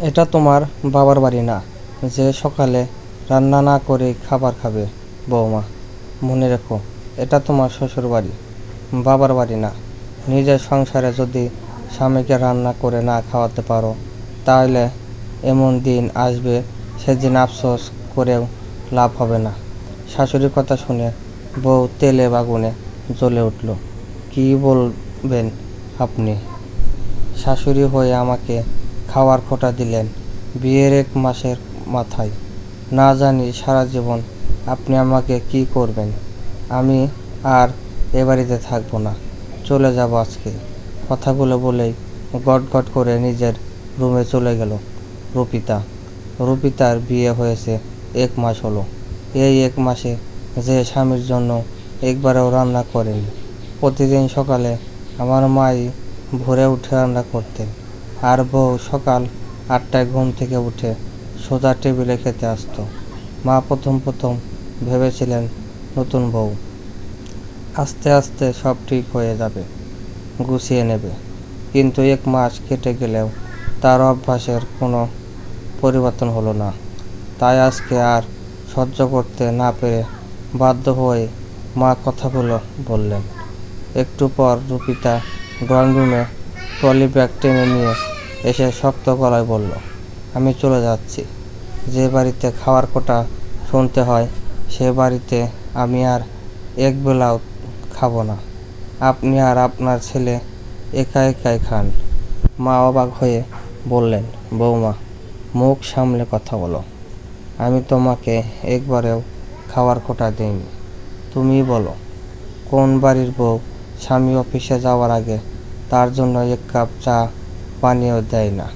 এটা তোমার বাবার বাড়ি না, যে সকালে রান্না না করে খাবার খাবে। বৌমা, মনে রেখো, এটা তোমার শ্বশুর বাড়ি, বাবার বাড়ি না। নিজের সংসারে যদি স্বামীকে রান্না করে না খাওয়াতে পারো, তাহলে এমন দিন আসবে, সেদিন আফসোস করেও লাভ হবে না। শাশুড়ির কথা শুনে বউ তেলে বাগুনে জ্বলে উঠল। কী বলবেন আপনি? শাশুড়ি হয়ে আমাকে খাওয়ার খোঁটা দিলেন বিয়ের 1 মাসের মাথায়। না জানি সারা জীবন আপনি আমাকে কি করবেন। আমি আর এ বাড়িতে থাকবো না, চলে যাব আজকে। কথাগুলো বলেই গটগট করে নিজের রুমে চলে গেল রুপিতা। রুপিতার বিয়ে হয়েছে 1 মাস হলো। এই 1 মাসে যে স্বামীর জন্য একবারও রান্না করেনি। প্রতিদিন সকালে আমার মাই ভোরে উঠে রান্না করতেন, আর বউ সকাল 8টায় ঘুম থেকে উঠে সোজা টেবিলে খেতে আসতো। মা প্রথম প্রথম ভেবেছিলেন নতুন বউ আস্তে আস্তে সব ঠিক হয়ে যাবে, গুছিয়ে নেবে। কিন্তু 1 মাস কেটে গেলেও তার অভ্যাসের কোনো পরিবর্তন হলো না। তাই আজকে আর সহ্য করতে না পেরে বাধ্য হয়ে মা কথাগুলো বললেন। একটু পর রুপিতা ড্রয়িং রুমে ট্রলি ব্যাগ টেনে নিয়ে এসে শক্ত গলায় বলল, আমি চলে যাচ্ছি। যে বাড়িতে খাওয়ার কোটা শুনতে হয়, সে বাড়িতে আমি আর একবেলাও খাবো না। আপনি আর আপনার ছেলে একা একাই খান। মা অবাক হয়ে বললেন, বৌমা, মুখ সামলে কথা বলো। আমি তোমাকে একবারেও খাওয়ার কোটা দিইনি। তুমি বলো, কোন বাড়ির বউ স্বামী অফিসে যাওয়ার আগে তার জন্য 1 কাপ চা পানিও দেয় না?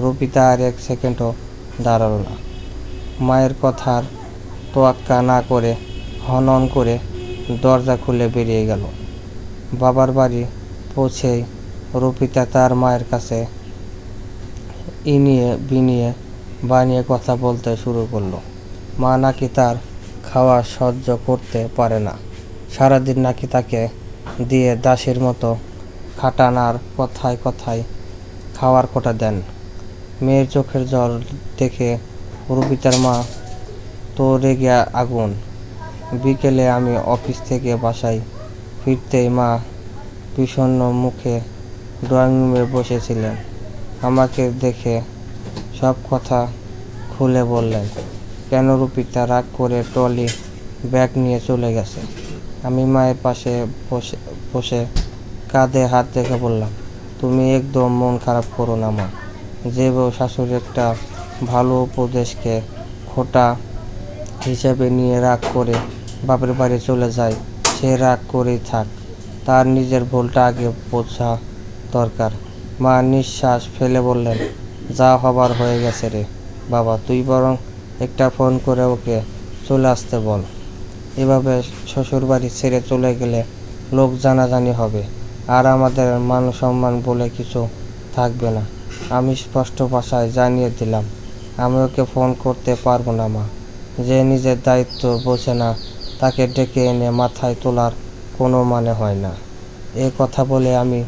রুপিতা আর 1 সেকেন্ডও দাঁড়ালো না। মায়ের কথার তোয়াক্কা না করে হনন করে দরজা খুলে বেরিয়ে গেল। বাবার বাড়ি পৌঁছেই রুপিতা তার মায়ের কাছে ইনিয়ে বিনিয়ে বানিয়ে কথা বলতে শুরু করলো। মা নাকি তার খাওয়া সহ্য করতে পারে না, সারাদিন নাকি তাকে দিয়ে দাসীর মতো খাটান, আর কথায় কথায় খাওয়ার কোটা দেন। মেয়ের চোখের জল দেখে রুপিতার মা তো রেগে আগুন। বিকেলে আমি অফিস থেকে বাসায় ফিরতেই মা বিষণ্ণ মুখে ড্রয়িং রুমে বসেছিলেন। আমাকে দেখে সব কথা খুলে বললেন। কেন রুপিতা রাগ করে ট্রলি ব্যাগ নিয়ে চলে গেছে? আমি মায়ের পাশে বসে কাঁধে হাত রেখে বললাম, তুমি একদম মন খারাপ করো না মা। যে বউ শাশুড়ি একটা ভালো উপদেশকে খোঁটা হিসেবে নিয়ে রাগ করে বাপের বাড়ি চলে যায়, সে রাগ করেই থাক। তার নিজের ভুলটা আগে বোঝা দরকার। মা নিঃশ্বাস ফেলে বললেন, যা হবার হয়ে গেছে রে বাবা, তুই বরং একটা ফোন করে ওকে চলে আসতে বল। এভাবে শ্বশুরবাড়ি ছেড়ে চলে গেলে লোক জানাজানি হবে, আর আমাদের মান সম্মান বলে কিছু থাকবে না। আমি স্পষ্ট ভাষায় জানিয়ে দিলাম, আমি ওকে ফোন করতে পারবো না মা। যে নিজের দায়িত্ব বোঝে না, তাকে ডেকে এনে মাথায় তোলার কোনো মানে হয় না। এ কথা বলে আমি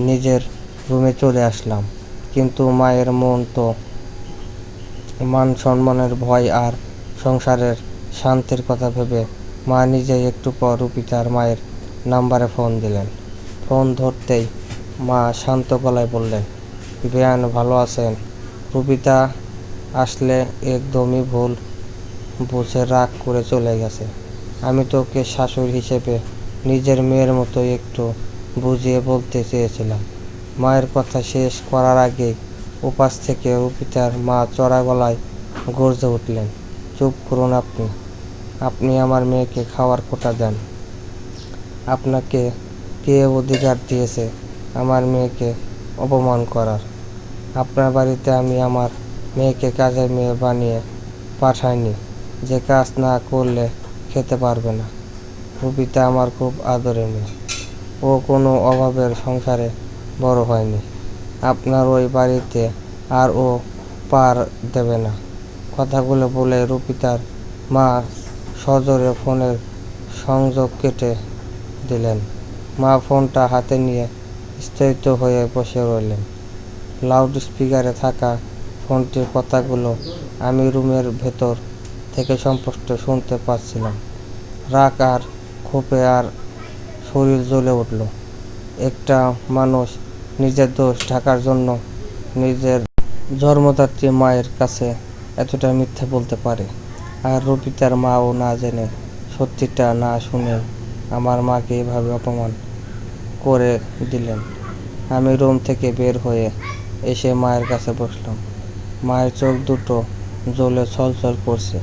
নিজের রুমে চলে আসলাম। কিন্তু মায়ের মন তো মান সম্মানের ভয় আর সংসারের শান্তির কথা ভেবে মা নিজেই একটু পর রুপিতার মায়ের নাম্বারে ফোন দিলেন। ফোন ধরতেই মা শান্ত গলায় বললেন, বেয়ান ভালো আছেন? রুপিতা আসলে একদমই ভুল বুঝে রাগ করে চলে গেছে। আমি তো ওকে শাশুড়ি হিসেবে নিজের মেয়ের মতো একটু বুঝিয়ে বলতে চেয়েছিলাম। মায়ের কথা শেষ করার আগেই উপাস থেকে রুপিতার মা চড়া গলায় গর্জে উঠলেন, চুপ করুন আপনি। আপনি আমার মেয়েকে খাওয়ার কোটা দেন। আপনাকে কে অধিকার দিয়েছে আমার মেয়েকে অপমান করার? আপনার বাড়িতে আমি আমার মেয়েকে কাজের মেয়ে বানিয়ে পাঠাইনি যে কাজ না করলে খেতে পারবে না। রুপিতা আমার খুব আদরের মেয়ে, ও কোনো অভাবের সংসারে বড় হয়নি। আপনার ওই বাড়িতে আর ও পার দেবে না। কথাগুলো বলে রুপিতার মা সজোরে ফোনের সংযোগ কেটে দিলেন। মা ফোনটা হাতে নিয়ে স্থির হয়ে বসে রইলেন। লাউড স্পিকারে থাকা ফোনটির কথাগুলো আমি রুমের ভেতর থেকে স্পষ্ট শুনতে পাচ্ছিলাম। রাগ আর ক্ষোভে আর শরীর জ্বলে উঠল। একটা মানুষ নিজের দোষ ঢাকার জন্য নিজের জন্মদাত্রী মায়ের কাছে এতটা মিথ্যা বলতে পারে। আর রুপিতার মাও না জেনে, সত্যিটা না শুনে আমার মাকে এভাবে অপমান করে দিলেন। আমি রুম থেকে বের হয়ে এসে মায়ের কাছে বসলাম। মায়ের চোখ দুটো জ্বলে ছলছল করছে।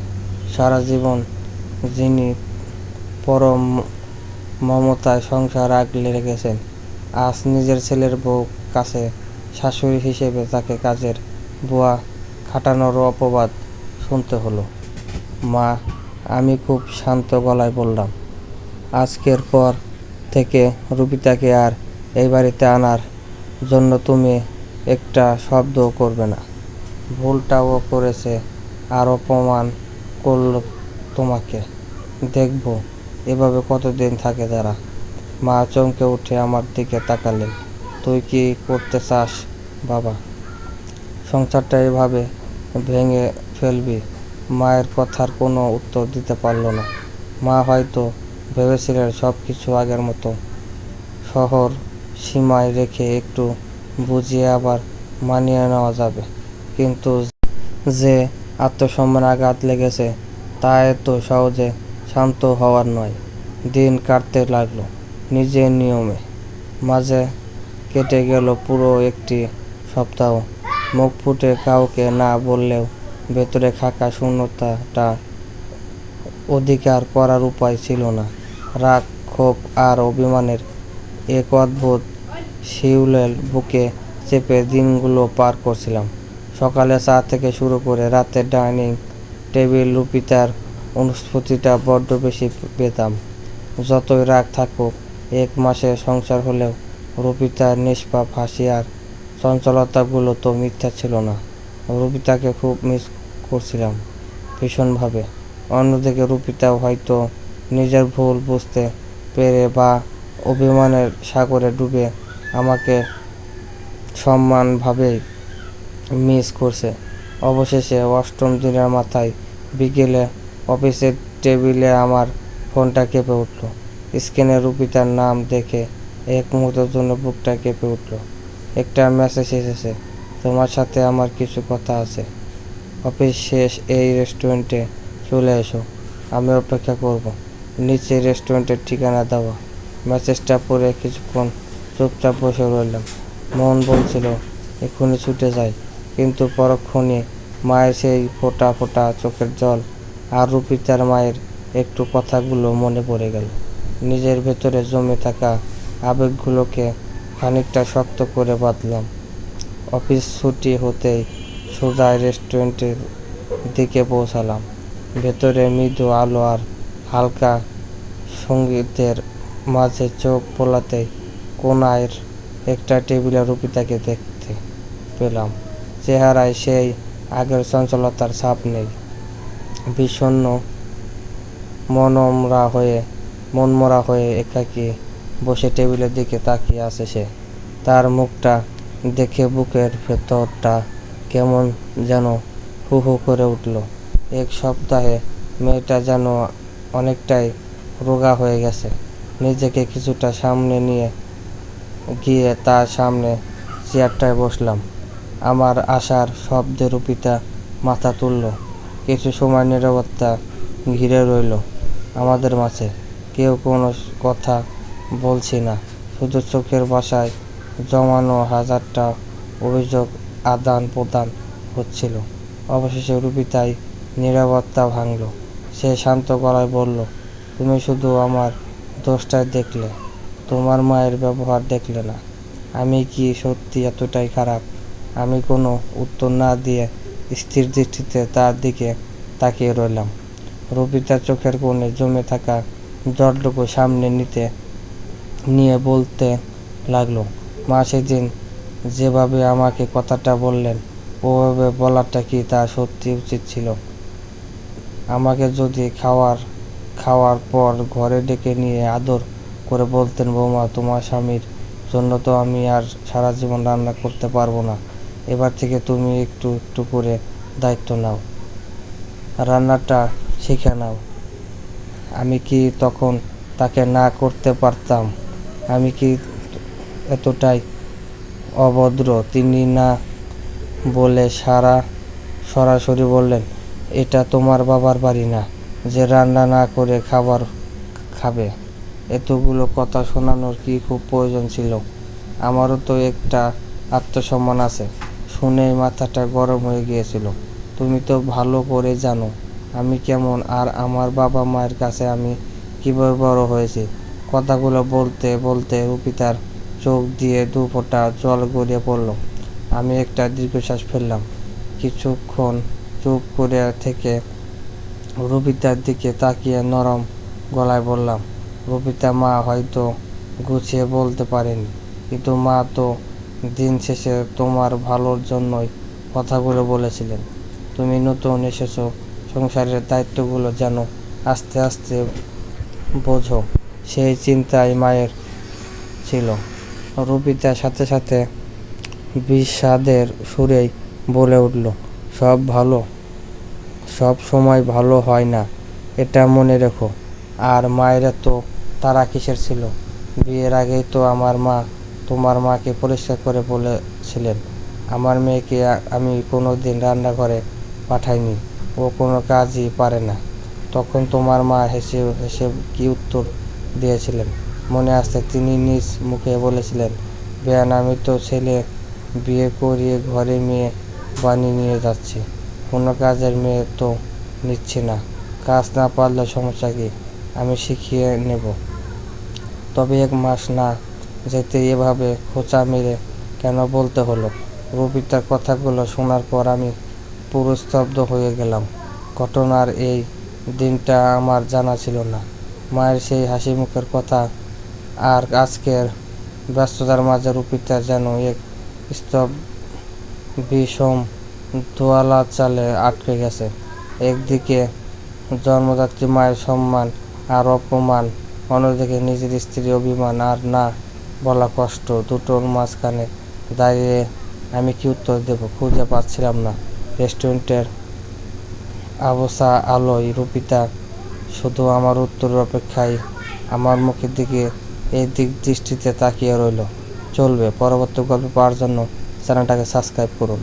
সারা জীবন যিনি পরম মমতায় সংসার আগলে রেখেছেন, আজ নিজের ছেলের বউ কাছে শাশুড়ি হিসেবে তাকে কাজের বুয়া খাটানোর অপবাদ শুনতে হলো। মা, আমি খুব শান্ত গলায় বললাম, আজকের পর থেকে রুপিতাকে আর এই বাড়িতে আনার জন্য তুমি একটা শব্দও করবে না। ভুলটাও করেছে আর অপমান করলো তোমাকে। দেখবো এভাবে কতদিন থাকে তারা। মা চমকে উঠে আমার দিকে তাকালেন। তুই কি করতে চাস বাবা? সংসারটা এভাবে ভেঙে ফেলবি? মায়ের কথার কোনো উত্তর দিতে পারল না। মা হয়তো ভেবেছিলেন সব কিছু আগের মতো শহর সীমায় রেখে একটু বুঝিয়ে আবার মানিয়ে নেওয়া যাবে। কিন্তু যে আত্মসম্মান আঘাত লেগেছে তা এত সহজে শান্ত হওয়ার নয়। দিন কাটতে লাগলো নিজের নিয়মে। মাঝে কেটে গেল পুরো একটি সপ্তাহ। মুখ ফুটে কাউকে না বললেও ভেতরে থাকা শূন্যতাটা অধিকার করার উপায় ছিল না। রাগ, ক্ষোভ আর অভিমানের এক অদ্ভুত শিউলের বুকে চেপে দিনগুলো পার করছিলাম। সকালে চা থেকে শুরু করে রাতের ডাইনিং টেবিল রুপিতার অনুস্ফূর্তিটা বড্ড বেশি পেতাম। যতই রাগ থাকুক, 1 মাসের সংসার হলেও রুপিতার নিষ্পাপ হাসি আর চঞ্চলতাগুলো তো মিথ্যা ছিল না। রুপিতাকে খুব মিস করছিলাম ভীষণভাবে। অন্যদিকে রুপিতাও হয়তো নিজের ভুল বুঝতে পেরে বা অভিমানের সাগরে ডুবে আমাকে সমানভাবেই মিস করছে। অবশেষে 8ম দিনের মাথায় বিকেলে অফিসের টেবিলে আমার ফোনটা কেঁপে উঠল। স্ক্রিনে রুপিতার নাম দেখে এক মুহূর্তের জন্য বুকটা কেঁপে উঠল। একটা মেসেজ এসেছে, তোমার সাথে আমার কিছু কথা আছে। অফিস শেষ এই রেস্টুরেন্টে চলে এসো, আমি অপেক্ষা করব। নিচে রেস্টুরেন্টের ঠিকানা দেওয়া। মেসেজটা পড়ে কিছুক্ষণ চুপচাপ বসে রইলাম। মন বলছিল এক্ষুনি ছুটে যাই, কিন্তু পরক্ষণে মায়ের সেই ফোঁটা ফোঁটা চোখের জল আর রুপিতার মায়ের একটু কথাগুলো মনে পড়ে গেল। নিজের ভেতরে জমে থাকা আবেগগুলোকে খানিকটা শক্ত করে বাঁধলাম। অফিস ছুটি হতেই সোজা রেস্টুরেন্টের দিকে পৌঁছালাম। ভেতরে মৃদু আলো আর হালকা সঙ্গীতের মাঝে চোখ বোলাতেই কোনায় একটা টেবিলে রুপিতাকে দেখতে পেলাম। চেহারায় সেই আগের চঞ্চলতার ছাপ নেই। বিষণ্ণ মনমরা হয়ে একাকী বসে টেবিলের দিকে তাকিয়ে আছে সে। তার মুখটা দেখে বুকের ভেতরটা কেমন যেন হু হু করে উঠল। 1 সপ্তাহে মেয়েটা যেন অনেকটাই রোগা হয়ে গেছে। নিজেকে কিছুটা সামনে নিয়ে গিয়ে তার সামনে চেয়ারটায় বসলাম। আমার আসার শব্দে রুপিতা মাথা তুলল। কিছু সময় নীরবতা ঘিরে রইল আমাদের মাঝে। কেউ কোনো কথা বলছি না, শুধু চোখের ভাষায় জমানো হাজারটা অভিযোগ আদান প্রদান হচ্ছিল। অবশেষে রুপিতাই নীরবতা ভাঙল। সে শান্ত গলায় বলল, তুমি শুধু আমার দোষটাই দেখলে, তোমার মায়ের ব্যবহার দেখলে না। আমি কি সত্যি এতটাই খারাপ? আমি কোনো উত্তর না দিয়ে স্থির দৃষ্টিতে তার দিকে তাকিয়ে রইলাম। রুপিতার চোখের কোণে জমে থাকা জলটুকু সামনে নিয়ে বলতে লাগলো, মা সেদিন যেভাবে আমাকে কথাটা বললেন, ওভাবে বলাটা কি তা সত্যি উচিত ছিল? আমাকে যদি খাওয়ার পর ঘরে ডেকে নিয়ে আদর করে বলতেন, বৌমা তোমার স্বামীর জন্য তো আমি আর সারা জীবন রান্না করতে পারবো না, এবার থেকে তুমি একটু একটু করে দায়িত্ব নাও, রান্নাটা শিখে নাও। আমি কি তখন তাকে না করতে পারতাম? আমি কি এতটাই অভদ্র? তিনি না বলে সরাসরি বললেন, এটা তোমার বাবার বাড়ি না যে রান্না না করে খাবার খাবে। এতগুলো কথা শোনানোর কি খুব প্রয়োজন ছিল? আমারও তো একটা আত্মসম্মান আছে। শুনেই মাথাটা গরম হয়ে গিয়েছিল। তুমি তো ভালো করে জানো আমি কেমন, আর আমার বাবা মায়ের কাছে আমি কিভাবে বড় হয়েছি। কথাগুলো বলতে বলতে রুপিতার চোখ দিয়ে দু ফোঁটা জল গড়িয়ে পড়ল। আমি একটা দীর্ঘশ্বাস ফেললাম। কিছুক্ষণ চুপ করে থেকে রুপিতার দিকে তাকিয়ে নরম গলায় বললাম, রুপিতা, মা হয়তো গুছিয়ে বলতে পারেনি, কিন্তু মা তো দিন শেষে তোমার ভালোর জন্যই কথাগুলো বলেছিলেন। তুমি নতুন এসেছো, সংসারের দায়িত্বগুলো যেন আস্তে আস্তে বোঝো, সেই চিন্তাই মায়ের ছিল। রুপিতার সাথে সাথে বিষাদের সুরেই বলে উঠল, সব সময় ভালো হয় না, এটা মনে রেখো। আর মায়ের তো তারা কিসের ছিল? বিয়ের আগেই তো আমার মা তোমার মাকে পরিষ্কার করে বলেছিলেন, আমার মেয়েকে আমি কোনো দিন রান্নাঘরে পাঠাইনি, ও কোনো কাজই পারে না। তখন তোমার মা হেসে হেসে কি উত্তর দিয়েছিলেন মনে আছে? তিনি নিজ মুখে বলেছিলেন, বেয়ান, আমি তো ছেলে বিয়ে করিয়ে ঘরে মেয়ে বানিয়ে নিয়ে যাচ্ছি, কোনো কাজের মেয়ে তো নিচ্ছি না। কাজ না পারলে সমস্যা কি, আমি শিখিয়ে নেব। তবে 1 মাস না যেতে এভাবে খোঁচা মেরে কেন বলতে হলো? রুপিতার কথাগুলো শোনার পর আমি পুরো স্তব্ধ হয়ে গেলাম। ঘটনার এই দিনটা আমার জানা ছিল না। মায়ের সেই হাসি মুখের কথা আর আজকের ব্যস্ততার মাঝে রুপিতা যেন এক বিষম দোয়ালা চালে আটকে গেছে। একদিকে জন্মদাত্রী মায়ের সম্মান আর অপমান, অন্যদিকে নিজের স্ত্রীর অভিমান আর না বলা কষ্ট। দুটোর মাঝখানে দাঁড়িয়ে আমি কি উত্তর দেব খুঁজে পাচ্ছিলাম না। রেস্টুরেন্টের আবছা আলোয় রুপিতা শুধু আমার উত্তরের অপেক্ষায় আমার মুখের দিকে এই দৃষ্টিতে তাকিয়ে রইল। চলবে পরবর্তী গল্প পাওয়ার জন্য চ্যানেলটাকে সাবস্ক্রাইব করুন।